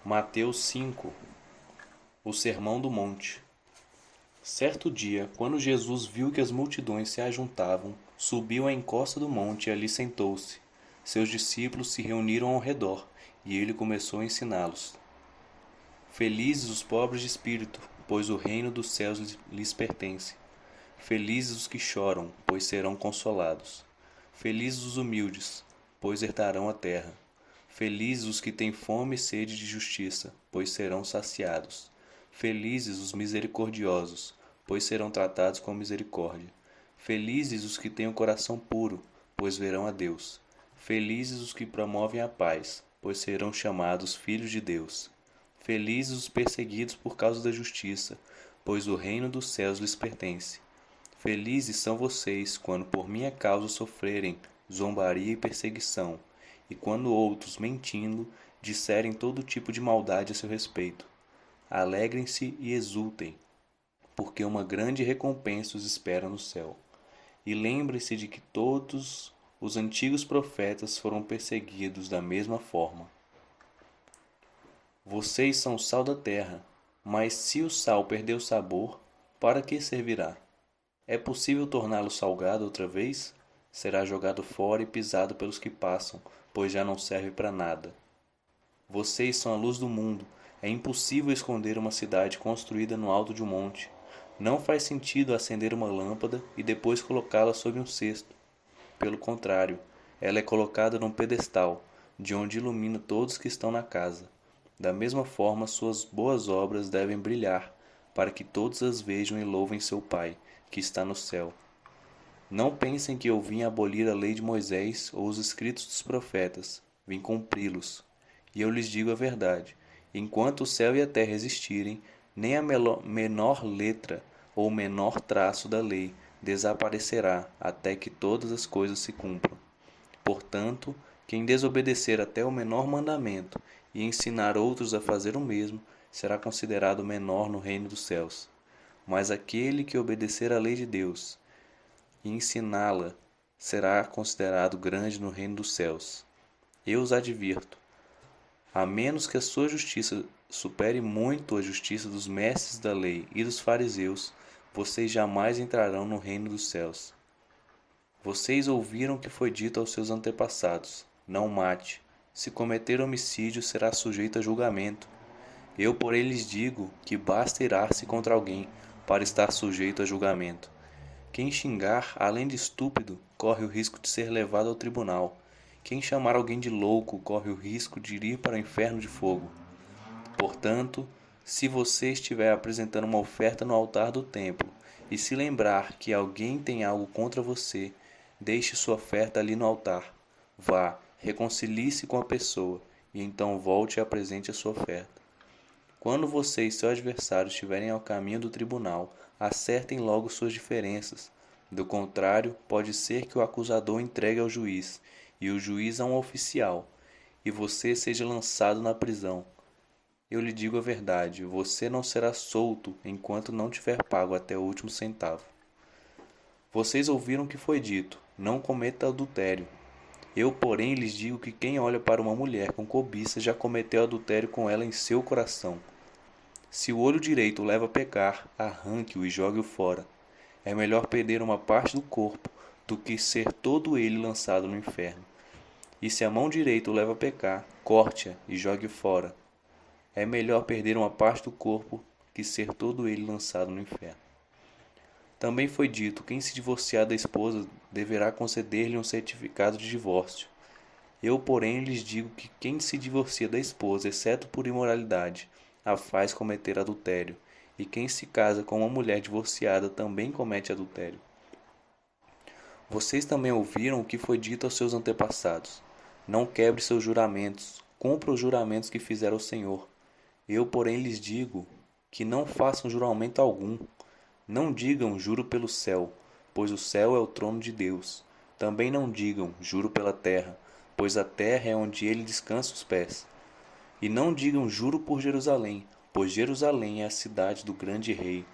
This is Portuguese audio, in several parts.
Mateus 5. O Sermão do Monte. Certo dia, quando Jesus viu que as multidões se ajuntavam, subiu à encosta do monte e ali sentou-se. Seus discípulos se reuniram ao redor, e ele começou a ensiná-los. Felizes os pobres de espírito, pois o reino dos céus lhes pertence. Felizes os que choram, pois serão consolados. Felizes os humildes, pois herdarão a terra. Felizes os que têm fome e sede de justiça, pois serão saciados. Felizes os misericordiosos, pois serão tratados com misericórdia. Felizes os que têm o coração puro, pois verão a Deus. Felizes os que promovem a paz, pois serão chamados filhos de Deus. Felizes os perseguidos por causa da justiça, pois o reino dos céus lhes pertence. Felizes são vocês quando por minha causa sofrerem zombaria e perseguição, e quando outros, mentindo, disserem todo tipo de maldade a seu respeito. Alegrem-se e exultem, porque uma grande recompensa os espera no céu. E lembrem-se de que todos os antigos profetas foram perseguidos da mesma forma. Vocês são o sal da terra, mas se o sal perder o sabor, para que servirá? É possível torná-lo salgado outra vez? Será jogado fora e pisado pelos que passam, pois já não serve para nada. Vocês são a luz do mundo. É impossível esconder uma cidade construída no alto de um monte. Não faz sentido acender uma lâmpada e depois colocá-la sob um cesto. Pelo contrário, ela é colocada num pedestal, de onde ilumina todos que estão na casa. Da mesma forma, suas boas obras devem brilhar, para que todos as vejam e louvem seu Pai, que está no céu. Não pensem que eu vim abolir a lei de Moisés ou os escritos dos profetas. Vim cumpri-los. E eu lhes digo a verdade: enquanto o céu e a terra existirem, nem a menor letra ou menor traço da lei desaparecerá até que todas as coisas se cumpram. Portanto, quem desobedecer até o menor mandamento e ensinar outros a fazer o mesmo, será considerado menor no reino dos céus. Mas aquele que obedecer à lei de Deus e ensiná-la será considerado grande no reino dos céus. Eu os advirto: a menos que a sua justiça supere muito a justiça dos mestres da lei e dos fariseus, vocês jamais entrarão no reino dos céus. Vocês ouviram o que foi dito aos seus antepassados: não mate. Se cometer homicídio, será sujeito a julgamento. Eu, porém, lhes digo que basta irar-se contra alguém para estar sujeito a julgamento. Quem xingar, além de estúpido, corre o risco de ser levado ao tribunal. Quem chamar alguém de louco, corre o risco de ir para o inferno de fogo. Portanto, se você estiver apresentando uma oferta no altar do templo e se lembrar que alguém tem algo contra você, deixe sua oferta ali no altar. Vá, reconcilie-se com a pessoa e então volte e apresente a sua oferta. Quando você e seu adversário estiverem ao caminho do tribunal, acertem logo suas diferenças. Do contrário, pode ser que o acusador entregue ao juiz, e o juiz a um oficial, e você seja lançado na prisão. Eu lhe digo a verdade: você não será solto enquanto não tiver pago até o último centavo. Vocês ouviram o que foi dito: não cometa adultério. Eu, porém, lhes digo que quem olha para uma mulher com cobiça já cometeu adultério com ela em seu coração. Se o olho direito o leva a pecar, arranque-o e jogue-o fora. É melhor perder uma parte do corpo do que ser todo ele lançado no inferno. E se a mão direita o leva a pecar, corte-a e jogue-o fora. É melhor perder uma parte do corpo que ser todo ele lançado no inferno. Também foi dito: quem se divorciar da esposa deverá conceder-lhe um certificado de divórcio. Eu, porém, lhes digo que quem se divorcia da esposa, exceto por imoralidade, a faz cometer adultério, e quem se casa com uma mulher divorciada também comete adultério. Vocês também ouviram o que foi dito aos seus antepassados: não quebre seus juramentos, cumpra os juramentos que fizeram ao Senhor. Eu, porém, lhes digo que não façam juramento algum. Não digam: juro pelo céu, pois o céu é o trono de Deus. Também não digam: juro pela terra, pois a terra é onde ele descansa os pés. E não digam: juro por Jerusalém, pois Jerusalém é a cidade do grande rei.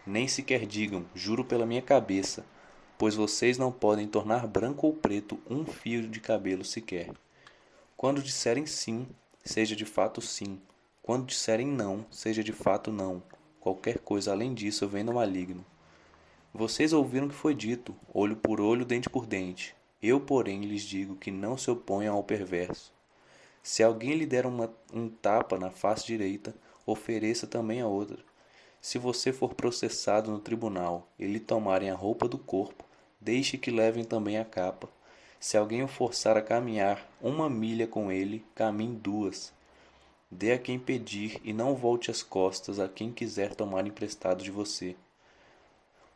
Nem sequer digam: juro pela minha cabeça, pois vocês não podem tornar branco ou preto um fio de cabelo sequer. Quando disserem sim, seja de fato sim. Quando disserem não, seja de fato não. Qualquer coisa além disso vem do maligno. Vocês ouviram o que foi dito, olho por olho, dente por dente. Eu, porém, lhes digo que não se oponham ao perverso. Se alguém lhe der um tapa na face direita, ofereça também a outra. Se você for processado no tribunal e lhe tomarem a roupa do corpo, deixe que levem também a capa. Se alguém o forçar a caminhar 1 milha com ele, caminhe 2. Dê a quem pedir e não volte as costas a quem quiser tomar emprestado de você.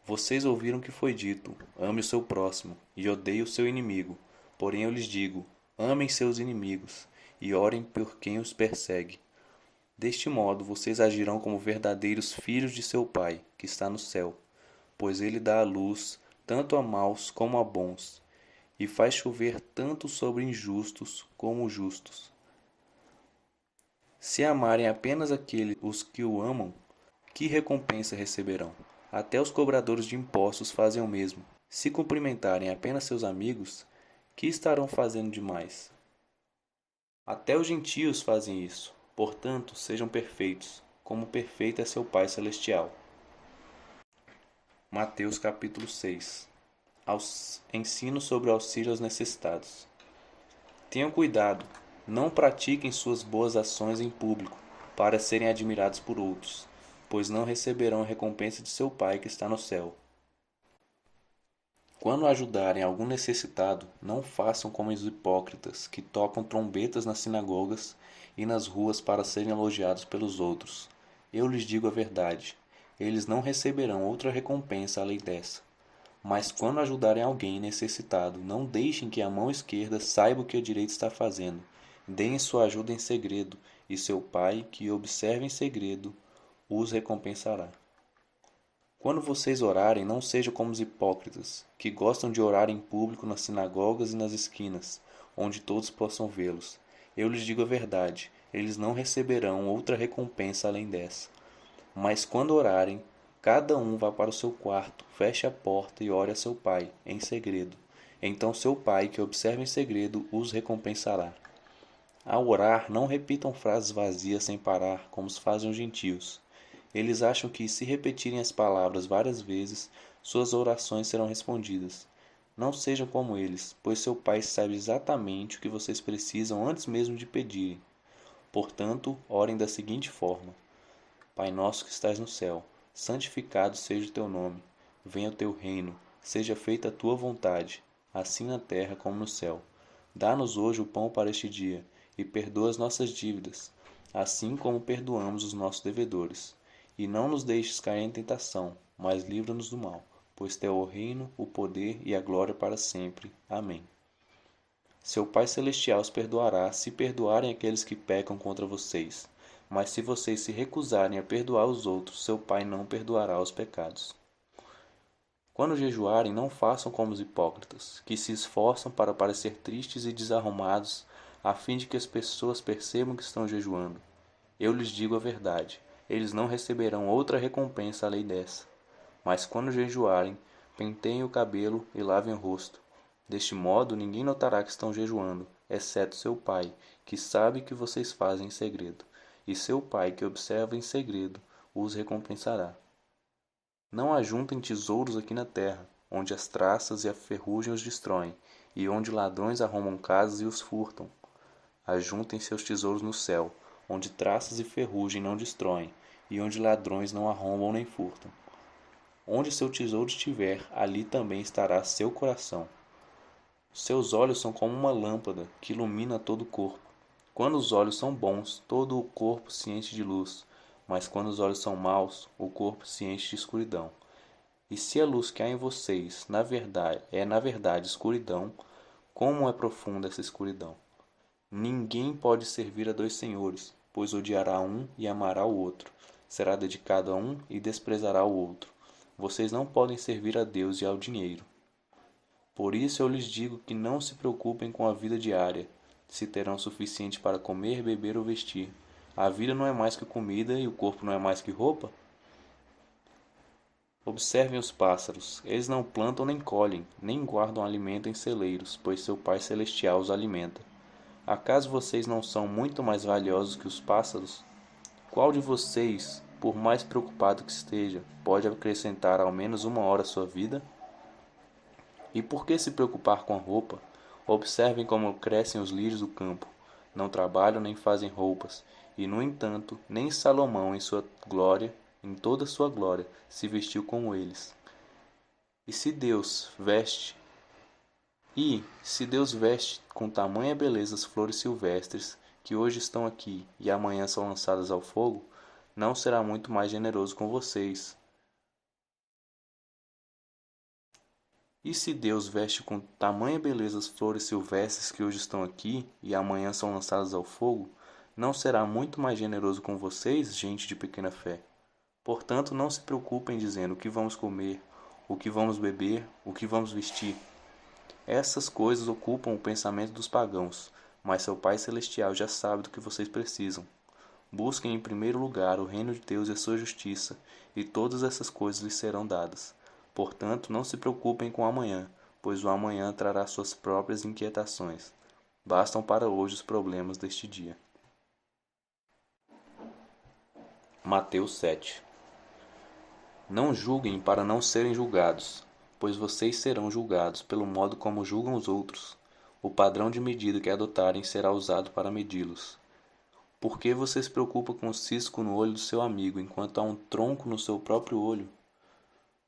Vocês ouviram o que foi dito: ame o seu próximo e odeie o seu inimigo. Porém eu lhes digo: amem seus inimigos e orem por quem os persegue. Deste modo vocês agirão como verdadeiros filhos de seu Pai, que está no céu, pois ele dá a luz tanto a maus como a bons, e faz chover tanto sobre injustos como justos. Se amarem apenas os que o amam, que recompensa receberão? Até os cobradores de impostos fazem o mesmo. Se cumprimentarem apenas seus amigos, que estarão fazendo demais? Até os gentios fazem isso. Portanto, sejam perfeitos, como perfeito é seu Pai Celestial. Mateus capítulo 6. Ensino sobre o auxílio aos necessitados. Tenham cuidado, não pratiquem suas boas ações em público, para serem admirados por outros, pois não receberão a recompensa de seu Pai que está no céu. Quando ajudarem algum necessitado, não façam como os hipócritas, que tocam trombetas nas sinagogas e nas ruas para serem elogiados pelos outros. Eu lhes digo a verdade, eles não receberão outra recompensa além dessa. Mas quando ajudarem alguém necessitado, não deixem que a mão esquerda saiba o que a direita está fazendo. Deem sua ajuda em segredo, e seu Pai, que observa em segredo, os recompensará. Quando vocês orarem, não sejam como os hipócritas, que gostam de orar em público nas sinagogas e nas esquinas, onde todos possam vê-los. Eu lhes digo a verdade, eles não receberão outra recompensa além dessa. Mas quando orarem, cada um vá para o seu quarto, feche a porta e ore a seu Pai, em segredo. Então seu Pai, que observa em segredo, os recompensará. Ao orar, não repitam frases vazias sem parar, como os fazem os gentios. Eles acham que, se repetirem as palavras várias vezes, suas orações serão respondidas. Não sejam como eles, pois seu Pai sabe exatamente o que vocês precisam antes mesmo de pedirem. Portanto, orem da seguinte forma: Pai nosso que estás no céu, santificado seja o teu nome. Venha o teu reino, seja feita a tua vontade, assim na terra como no céu. Dá-nos hoje o pão para este dia, e perdoa as nossas dívidas, assim como perdoamos os nossos devedores. E não nos deixes cair em tentação, mas livra-nos do mal, pois teu é o reino, o poder e a glória para sempre. Amém. Seu Pai Celestial os perdoará se perdoarem aqueles que pecam contra vocês. Mas se vocês se recusarem a perdoar os outros, seu Pai não perdoará os pecados. Quando jejuarem, não façam como os hipócritas, que se esforçam para parecer tristes e desarrumados, a fim de que as pessoas percebam que estão jejuando. Eu lhes digo a verdade, eles não receberão outra recompensa além dessa. Mas quando jejuarem, penteiem o cabelo e lavem o rosto. Deste modo, ninguém notará que estão jejuando, exceto seu Pai, que sabe que vocês fazem em segredo. E seu Pai, que observa em segredo, os recompensará. Não ajuntem tesouros aqui na terra, onde as traças e a ferrugem os destroem, e onde ladrões arrombam casas e os furtam. Ajuntem seus tesouros no céu, onde traças e ferrugem não destroem, e onde ladrões não arrombam nem furtam. Onde seu tesouro estiver, ali também estará seu coração. Seus olhos são como uma lâmpada que ilumina todo o corpo. Quando os olhos são bons, todo o corpo se enche de luz, mas quando os olhos são maus, o corpo se enche de escuridão. E se a luz que há em vocês, na verdade escuridão, como é profunda essa escuridão? Ninguém pode servir a dois senhores, pois odiará um e amará o outro, será dedicado a um e desprezará o outro. Vocês não podem servir a Deus e ao dinheiro. Por isso eu lhes digo que não se preocupem com a vida diária, se terão o suficiente para comer, beber ou vestir. A vida não é mais que comida e o corpo não é mais que roupa? Observem os pássaros, eles não plantam nem colhem, nem guardam alimento em celeiros, pois seu Pai Celestial os alimenta. Acaso vocês não são muito mais valiosos que os pássaros? Qual de vocês, por mais preocupado que esteja, pode acrescentar ao menos 1 hora à sua vida? E por que se preocupar com a roupa? Observem como crescem os lírios do campo. Não trabalham nem fazem roupas. E, no entanto, nem Salomão em sua glória, em toda sua glória, se vestiu como eles. E se Deus veste se Deus veste com tamanha beleza as flores silvestres, que hoje estão aqui e amanhã são lançadas ao fogo, não será muito mais generoso com vocês. E se Deus veste com tamanha beleza as flores silvestres que hoje estão aqui e amanhã são lançadas ao fogo, não será muito mais generoso com vocês, gente de pequena fé? Portanto, não se preocupem dizendo o que vamos comer, o que vamos beber, o que vamos vestir. Essas coisas ocupam o pensamento dos pagãos, mas seu Pai Celestial já sabe do que vocês precisam. Busquem em primeiro lugar o reino de Deus e a sua justiça, e todas essas coisas lhes serão dadas. Portanto, não se preocupem com o amanhã, pois o amanhã trará suas próprias inquietações. Bastam para hoje os problemas deste dia. Mateus 7. Não julguem para não serem julgados, pois vocês serão julgados pelo modo como julgam os outros. O padrão de medida que adotarem será usado para medi-los. Por que você se preocupa com o cisco no olho do seu amigo, enquanto há um tronco no seu próprio olho?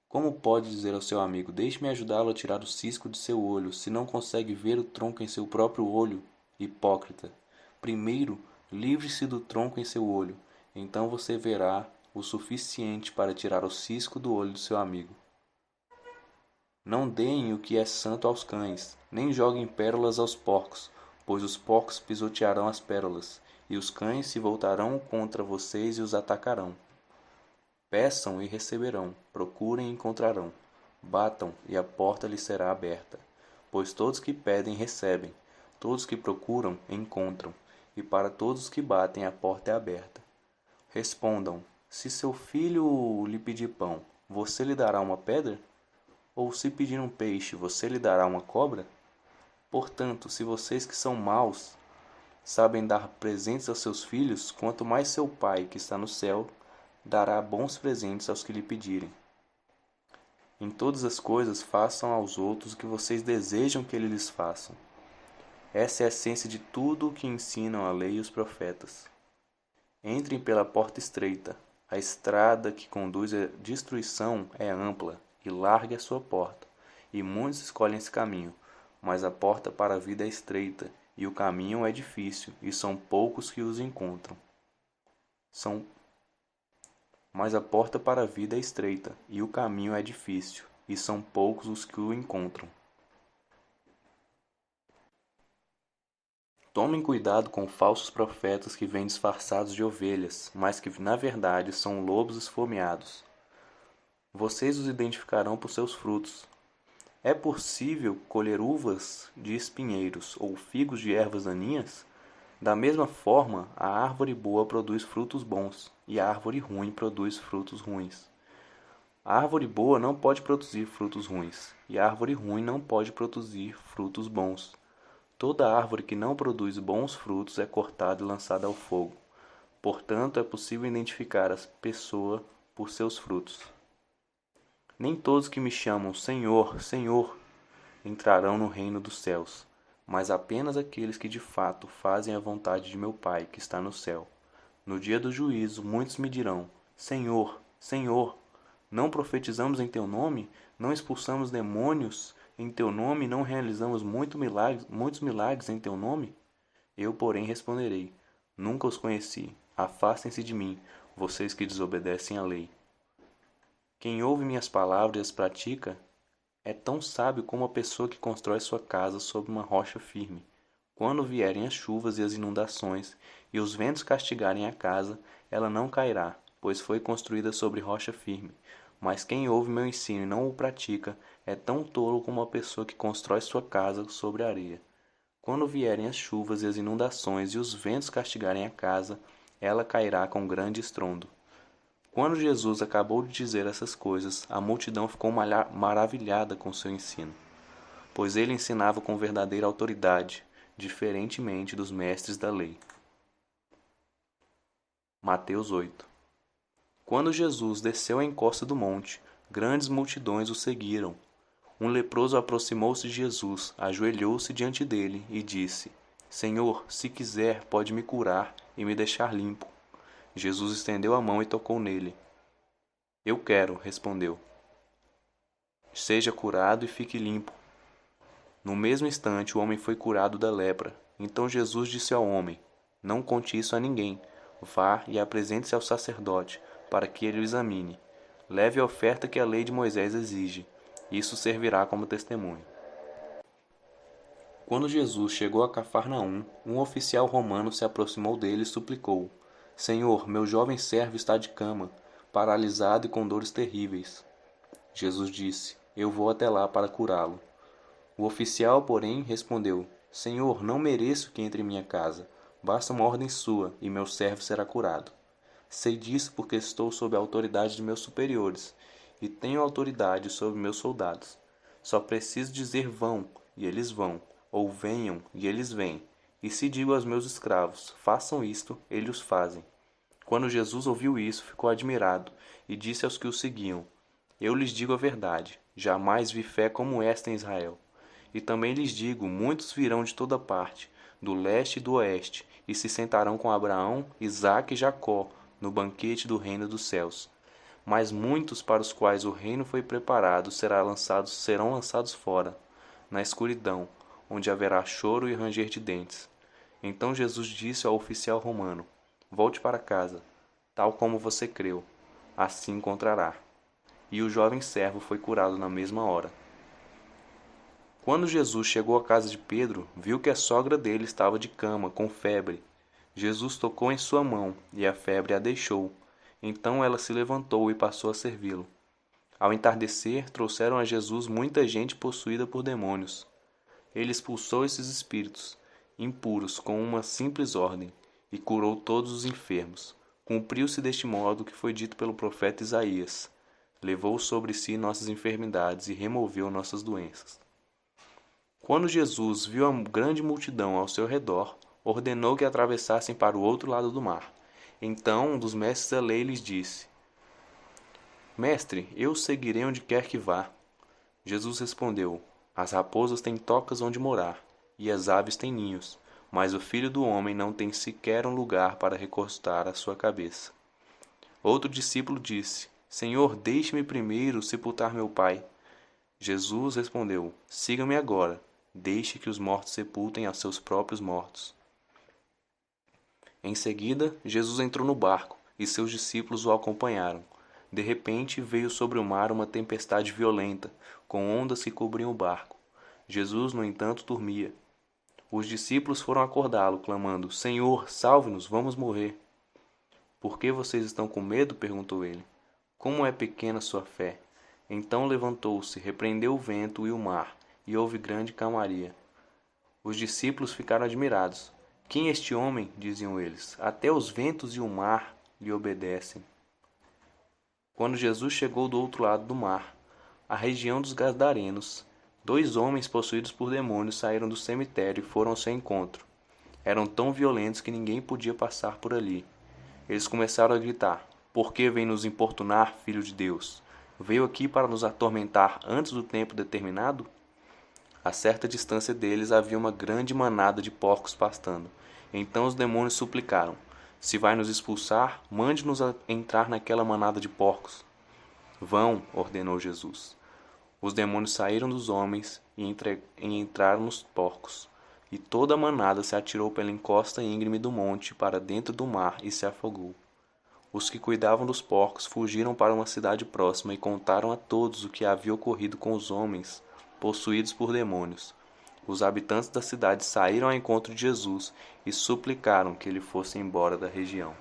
Como pode dizer ao seu amigo, deixe-me ajudá-lo a tirar o cisco de seu olho, se não consegue ver o tronco em seu próprio olho? Hipócrita! Primeiro, livre-se do tronco em seu olho, então você verá o suficiente para tirar o cisco do olho do seu amigo. Não deem o que é santo aos cães, nem joguem pérolas aos porcos, pois os porcos pisotearão as pérolas, e os cães se voltarão contra vocês e os atacarão. Peçam e receberão, procurem e encontrarão, batam e a porta lhes será aberta. Pois todos que pedem recebem, todos que procuram encontram, e para todos os que batem a porta é aberta. Respondam: se seu filho lhe pedir pão, você lhe dará uma pedra? Ou se pedir um peixe, você lhe dará uma cobra? Portanto, se vocês que são maus sabem dar presentes aos seus filhos, quanto mais seu Pai, que está no céu, dará bons presentes aos que lhe pedirem. Em todas as coisas façam aos outros o que vocês desejam que eles lhes façam. Essa é a essência de tudo o que ensinam a lei e os profetas. Entrem pela porta estreita. A estrada que conduz à destruição é ampla e larga é a sua porta, e muitos escolhem esse caminho, mas a porta para a vida é estreita, e o caminho é difícil, e são poucos que os encontram. Mas a porta para a vida é estreita, e o caminho é difícil, e são poucos os que o encontram. Tomem cuidado com falsos profetas que vêm disfarçados de ovelhas, mas que na verdade são lobos esfomeados. Vocês os identificarão por seus frutos. É possível colher uvas de espinheiros ou figos de ervas daninhas? Da mesma forma, a árvore boa produz frutos bons, e a árvore ruim produz frutos ruins. A árvore boa não pode produzir frutos ruins, e a árvore ruim não pode produzir frutos bons. Toda árvore que não produz bons frutos é cortada e lançada ao fogo. Portanto, é possível identificar a pessoa por seus frutos. Nem todos que me chamam Senhor, Senhor entrarão no reino dos céus, mas apenas aqueles que de fato fazem a vontade de meu Pai que está no céu. No dia do juízo, muitos me dirão: Senhor, Senhor, não profetizamos em teu nome? Não expulsamos demônios em teu nome? Não realizamos muitos milagres em teu nome? Eu, porém, responderei: Nunca os conheci. Afastem-se de mim, vocês que desobedecem à lei. Quem ouve minhas palavras e as pratica é tão sábio como a pessoa que constrói sua casa sobre uma rocha firme. Quando vierem as chuvas e as inundações, e os ventos castigarem a casa, ela não cairá, pois foi construída sobre rocha firme. Mas quem ouve meu ensino e não o pratica é tão tolo como a pessoa que constrói sua casa sobre areia. Quando vierem as chuvas e as inundações, e os ventos castigarem a casa, ela cairá com grande estrondo. Quando Jesus acabou de dizer essas coisas, a multidão ficou maravilhada com seu ensino, pois ele ensinava com verdadeira autoridade, diferentemente dos mestres da lei. Mateus 8. Quando Jesus desceu a encosta do monte, grandes multidões o seguiram. Um leproso aproximou-se de Jesus, ajoelhou-se diante dele e disse: Senhor, se quiser, pode me curar e me deixar limpo. Jesus estendeu a mão e tocou nele. Eu quero, respondeu. Seja curado e fique limpo. No mesmo instante, o homem foi curado da lepra. Então Jesus disse ao homem: Não conte isso a ninguém. Vá e apresente-se ao sacerdote, para que ele o examine. Leve a oferta que a lei de Moisés exige. Isso servirá como testemunho. Quando Jesus chegou a Cafarnaum, um oficial romano se aproximou dele e suplicou: Senhor, meu jovem servo está de cama, paralisado e com dores terríveis. Jesus disse: Eu vou até lá para curá-lo. O oficial, porém, respondeu: Senhor, não mereço que entre em minha casa. Basta uma ordem sua, e meu servo será curado. Sei disso porque estou sob a autoridade de meus superiores, e tenho autoridade sobre meus soldados. Só preciso dizer vão, e eles vão, ou venham, e eles vêm. E se digo aos meus escravos, façam isto, eles os fazem. Quando Jesus ouviu isso, ficou admirado, e disse aos que o seguiam: Eu lhes digo a verdade, jamais vi fé como esta em Israel. E também lhes digo, muitos virão de toda parte, do leste e do oeste, e se sentarão com Abraão, Isaque e Jacó, no banquete do reino dos céus. Mas muitos para os quais o reino foi preparado serão lançados fora, na escuridão, onde haverá choro e ranger de dentes. Então Jesus disse ao oficial romano: Volte para casa, tal como você creu, assim encontrará. E o jovem servo foi curado na mesma hora. Quando Jesus chegou à casa de Pedro, viu que a sogra dele estava de cama, com febre. Jesus tocou em sua mão, e a febre a deixou. Então ela se levantou e passou a servi-lo. Ao entardecer, trouxeram a Jesus muita gente possuída por demônios. Ele expulsou esses espíritos impuros com uma simples ordem, e curou todos os enfermos. Cumpriu-se deste modo o que foi dito pelo profeta Isaías: Levou sobre si nossas enfermidades e removeu nossas doenças. Quando Jesus viu a grande multidão ao seu redor, ordenou que atravessassem para o outro lado do mar. Então um dos mestres da lei lhes disse: Mestre, eu o seguirei onde quer que vá. Jesus respondeu: As raposas têm tocas onde morar, e as aves têm ninhos, mas o Filho do Homem não tem sequer um lugar para recostar a sua cabeça. Outro discípulo disse: Senhor, deixe-me primeiro sepultar meu pai. Jesus respondeu: Siga-me agora. Deixe que os mortos sepultem a seus próprios mortos. Em seguida, Jesus entrou no barco, e seus discípulos o acompanharam. De repente, veio sobre o mar uma tempestade violenta, com ondas que cobriam o barco. Jesus, no entanto, dormia. Os discípulos foram acordá-lo, clamando: Senhor, salve-nos, vamos morrer. Por que vocês estão com medo? Perguntou ele. Como é pequena sua fé? Então levantou-se, repreendeu o vento e o mar, e houve grande calmaria. Os discípulos ficaram admirados. Quem é este homem? Diziam eles. Até os ventos e o mar lhe obedecem. Quando Jesus chegou do outro lado do mar, a região dos Gadarenos, 2 homens possuídos por demônios saíram do cemitério e foram ao seu encontro. Eram tão violentos que ninguém podia passar por ali. Eles começaram a gritar: Por que vem nos importunar, filho de Deus? Veio aqui para nos atormentar antes do tempo determinado? A certa distância deles havia uma grande manada de porcos pastando. Então os demônios suplicaram: Se vai nos expulsar, mande-nos entrar naquela manada de porcos. Vão, ordenou Jesus. Os demônios saíram dos homens e entraram nos porcos. E toda a manada se atirou pela encosta íngreme do monte para dentro do mar e se afogou. Os que cuidavam dos porcos fugiram para uma cidade próxima e contaram a todos o que havia ocorrido com os homens possuídos por demônios. Os habitantes da cidade saíram ao encontro de Jesus e suplicaram que ele fosse embora da região.